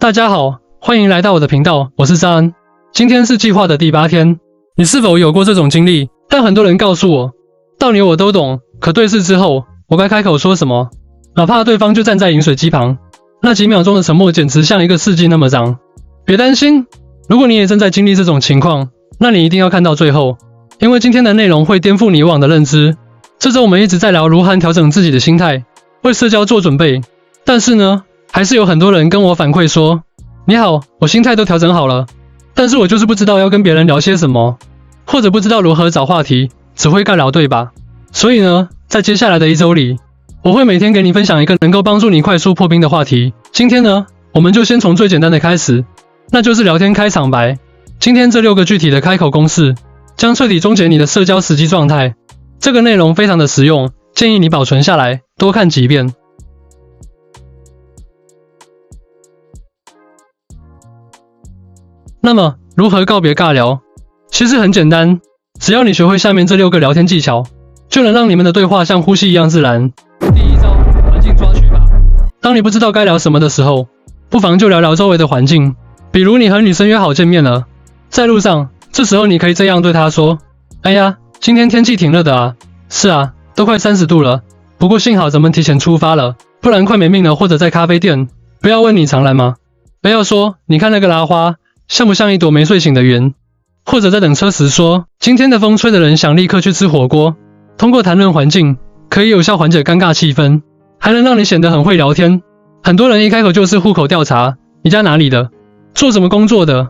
大家好，欢迎来到我的频道，我是张安。今天是计划的第8天，你是否有过这种经历？但很多人告诉我，道理我都懂，可对视之后，我该开口说什么？哪怕对方就站在饮水机旁，那几秒钟的沉默简直像一个世纪那么长。别担心，如果你也正在经历这种情况，那你一定要看到最后，因为今天的内容会颠覆你以往的认知。这周我们一直在聊如何调整自己的心态，为社交做准备，但是呢，还是有很多人跟我反馈说，你好，我心态都调整好了，但是我就是不知道要跟别人聊些什么，或者不知道如何找话题，只会尬聊，对吧？所以呢，在接下来的1周里，我会每天给你分享一个能够帮助你快速破冰的话题。今天呢，我们就先从最简单的开始，那就是聊天开场白。今天这6个具体的开口公式，将彻底终结你的社交时机状态。这个内容非常的实用，建议你保存下来，多看几遍。那么，如何告别尬聊？其实很简单，只要你学会下面这6个聊天技巧，就能让你们的对话像呼吸一样自然。第1招，环境抓取法。当你不知道该聊什么的时候，不妨就聊聊周围的环境。比如你和女生约好见面了，在路上，这时候你可以这样对她说：哎呀，今天天气挺热的啊。是啊，都快30度了，不过幸好咱们提前出发了，不然快没命了。或者在咖啡店，不要问你常来吗？不要说，你看那个拉花，像不像一朵没睡醒的云？或者在等车时说，今天的风吹的人想立刻去吃火锅。通过谈论环境，可以有效缓解尴尬气氛，还能让你显得很会聊天。很多人一开口就是户口调查，你家哪里的？做什么工作的？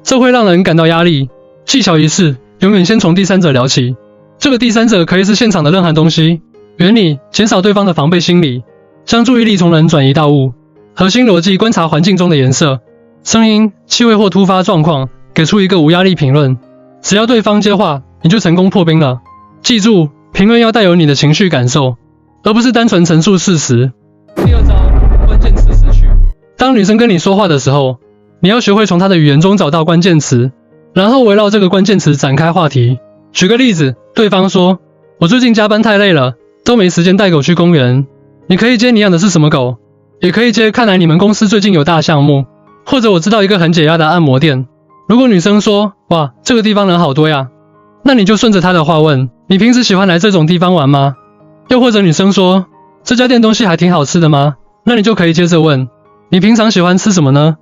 这会让人感到压力。技巧一是，永远先从第三者聊起。这个第三者可以是现场的任何东西。原理，减少对方的防备心理，将注意力从人转移到物。核心逻辑，观察环境中的颜色、声音、气味或突发状况，给出一个无压力评论。只要对方接话，你就成功破冰了。记住，评论要带有你的情绪感受，而不是单纯陈述事实。第2招，关键词拾取。当女生跟你说话的时候，你要学会从她的语言中找到关键词，然后围绕这个关键词展开话题。举个例子，对方说，我最近加班太累了，都没时间带狗去公园。你可以接你养的是什么狗，也可以接看来你们公司最近有大项目，或者我知道一个很解压的按摩店。如果女生说，哇，这个地方人好多呀，那你就顺着她的话问，你平时喜欢来这种地方玩吗？又或者女生说，这家店东西还挺好吃的吗？那你就可以接着问，你平常喜欢吃什么呢？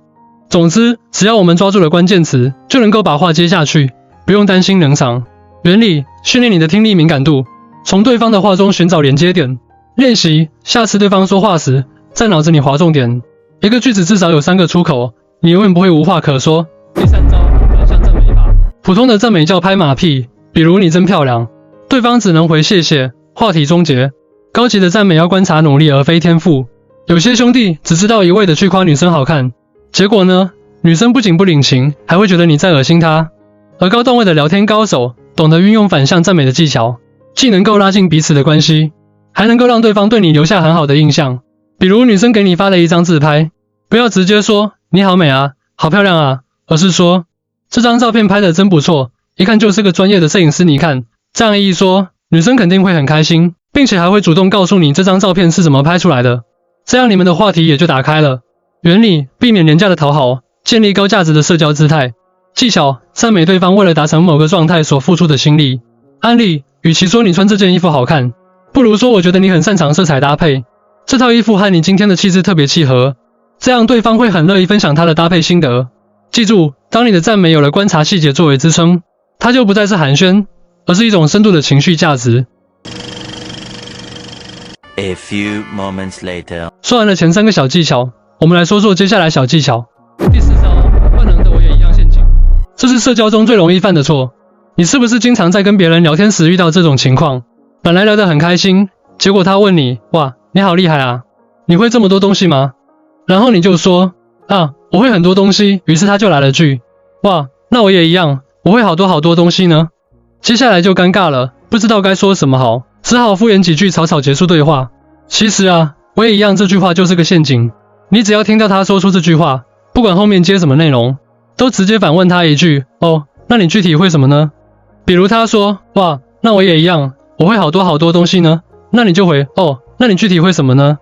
总之，只要我们抓住了关键词，就能够把话接下去，不用担心冷场。原理，训练你的听力敏感度，从对方的话中寻找连接点。练习，下次对方说话时，在脑子里划重点。一个句子至少有3个出口，你永远不会无话可说。第3招，反向赞美法。普通的赞美叫拍马屁，比如你真漂亮，对方只能回谢谢，话题终结。高级的赞美要观察努力而非天赋。有些兄弟只知道一味的去夸女生好看，结果呢，女生不仅不领情，还会觉得你在恶心她。而高段位的聊天高手懂得运用反向赞美的技巧，既能够拉近彼此的关系，还能够让对方对你留下很好的印象。比如女生给你发了一张自拍，不要直接说你好美啊，好漂亮啊，而是说这张照片拍得真不错，一看就是个专业的摄影师，你看。这样一说，女生肯定会很开心，并且还会主动告诉你这张照片是怎么拍出来的，这样你们的话题也就打开了。原理，避免廉价的讨好，建立高价值的社交姿态。技巧，赞美对方为了达成某个状态所付出的心力。案例，与其说你穿这件衣服好看，不如说我觉得你很擅长色彩搭配，这套衣服和你今天的气质特别契合，这样对方会很乐意分享他的搭配心得。记住，当你的赞美有了观察细节作为支撑，它就不再是寒暄，而是一种深度的情绪价值。A few moments later. 说完了前3个小技巧，我们来说说接下来小技巧。第4招，万能的我也一样陷阱。这是社交中最容易犯的错。你是不是经常在跟别人聊天时遇到这种情况？本来聊得很开心，结果他问你，哇，你好厉害啊，你会这么多东西吗？然后你就说，啊，我会很多东西，于是他就来了句，哇，那我也一样，我会好多东西呢。接下来就尴尬了，不知道该说什么好，只好敷衍几句草草结束对话。其实啊，我也一样这句话就是个陷阱。你只要听到他说出这句话，不管后面接什么内容，都直接反问他一句，哦，那你具体会什么呢？比如他说，哇，那我也一样，我会好多东西呢。那你就回，哦，那你具体会什么呢？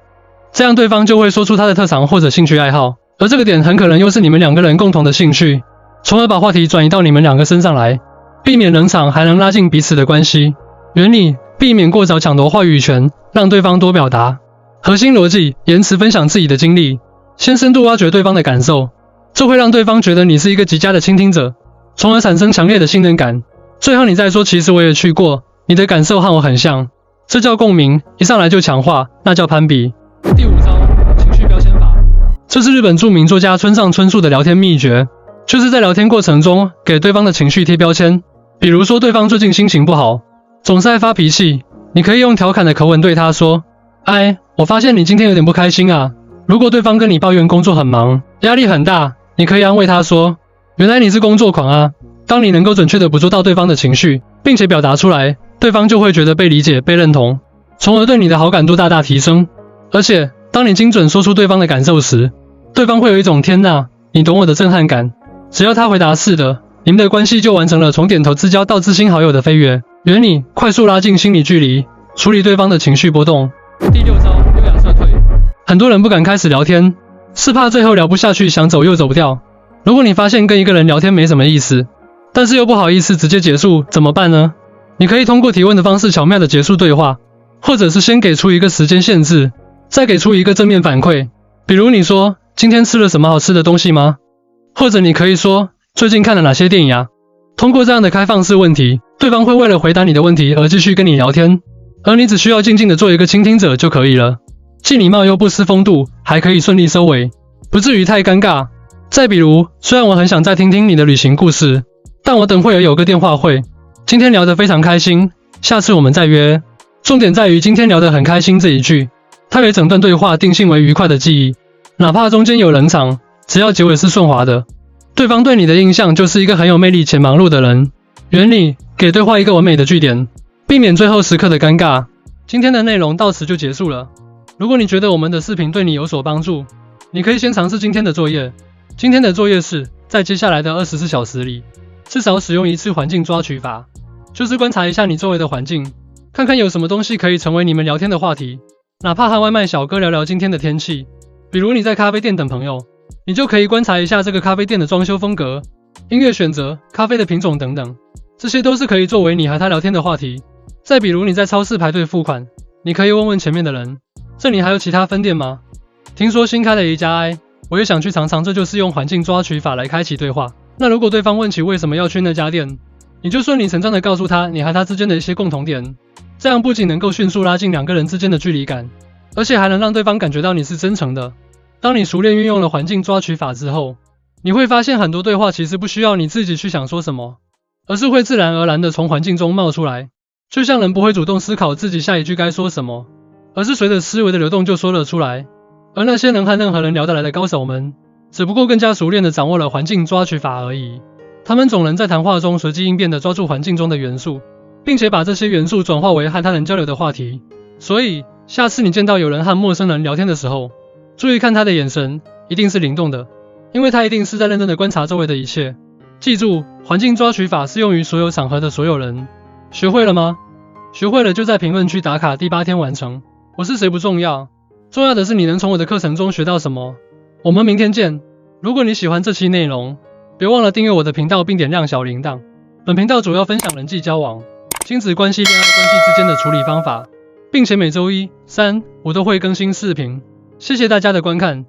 这样对方就会说出他的特长或者兴趣爱好，而这个点很可能又是你们两个人共同的兴趣，从而把话题转移到你们两个身上来，避免冷场，还能拉近彼此的关系。原理：避免过早抢夺话语权，让对方多表达。核心逻辑：言辞分享自己的经历，先深度挖掘对方的感受，这会让对方觉得你是一个极佳的倾听者，从而产生强烈的信任感。最后你再说，其实我也去过，你的感受和我很像，这叫共鸣，一上来就强化，那叫攀比。第5招，情绪标签法。这是日本著名作家村上春树的聊天秘诀，就是在聊天过程中给对方的情绪贴标签。比如说对方最近心情不好，总是爱发脾气，你可以用调侃的口吻对他说：哎，我发现你今天有点不开心啊。如果对方跟你抱怨工作很忙，压力很大，你可以安慰他说：原来你是工作狂啊。当你能够准确地捕捉到对方的情绪，并且表达出来，对方就会觉得被理解、被认同，从而对你的好感度大大提升。而且，当你精准说出对方的感受时，对方会有一种天哪，你懂我的震撼感。只要他回答是的，你们的关系就完成了从点头之交到知心好友的飞跃。原理：快速拉近心理距离，处理对方的情绪波动。第6招，优雅撤退。很多人不敢开始聊天，是怕最后聊不下去，想走又走不掉。如果你发现跟一个人聊天没什么意思，但是又不好意思直接结束，怎么办呢？你可以通过提问的方式巧妙地结束对话，或者是先给出一个时间限制，再给出一个正面反馈。比如你说，今天吃了什么好吃的东西吗？或者你可以说，最近看了哪些电影啊？通过这样的开放式问题，对方会为了回答你的问题而继续跟你聊天，而你只需要静静地做一个倾听者就可以了，既礼貌又不失风度，还可以顺利收尾，不至于太尴尬。再比如，虽然我很想再听听你的旅行故事，但我等会儿有个电话会，今天聊得非常开心，下次我们再约。重点在于今天聊得很开心这一句，它给整段对话定性为愉快的记忆，哪怕中间有冷场，只要结尾是顺滑的，对方对你的印象就是一个很有魅力且忙碌的人。原理：给对话一个完美的句点，避免最后时刻的尴尬。今天的内容到此就结束了。如果你觉得我们的视频对你有所帮助，你可以先尝试今天的作业。今天的作业是在接下来的24小时里，至少使用1次环境抓取法，就是观察一下你周围的环境，看看有什么东西可以成为你们聊天的话题。哪怕和外卖小哥聊聊今天的天气，比如你在咖啡店等朋友，你就可以观察一下这个咖啡店的装修风格、音乐选择、咖啡的品种等等，这些都是可以作为你和他聊天的话题。再比如你在超市排队付款，你可以问问前面的人，这里还有其他分店吗？听说新开了一家 I， 我也想去尝尝，这就是用环境抓取法来开启对话。那如果对方问起为什么要去那家店，你就顺理成章地告诉他你和他之间的一些共同点，这样不仅能够迅速拉近两个人之间的距离感，而且还能让对方感觉到你是真诚的。当你熟练运用了环境抓取法之后，你会发现很多对话其实不需要你自己去想说什么，而是会自然而然地从环境中冒出来，就像人不会主动思考自己下一句该说什么，而是随着思维的流动就说了出来。而那些能和任何人聊得来的高手们，只不过更加熟练地掌握了环境抓取法而已。他们总能在谈话中随机应变地抓住环境中的元素，并且把这些元素转化为和他人交流的话题。所以，下次你见到有人和陌生人聊天的时候，注意看他的眼神，一定是灵动的，因为他一定是在认真地观察周围的一切。记住，环境抓取法适用于所有场合的所有人。学会了吗？学会了就在评论区打卡第8天完成。我是谁不重要，重要的是你能从我的课程中学到什么。我们明天见。如果你喜欢这期内容，别忘了订阅我的频道并点亮小铃铛。本频道主要分享人际交往、亲子关系、恋爱关系之间的处理方法，并且每周1、3、5都会更新视频。谢谢大家的观看。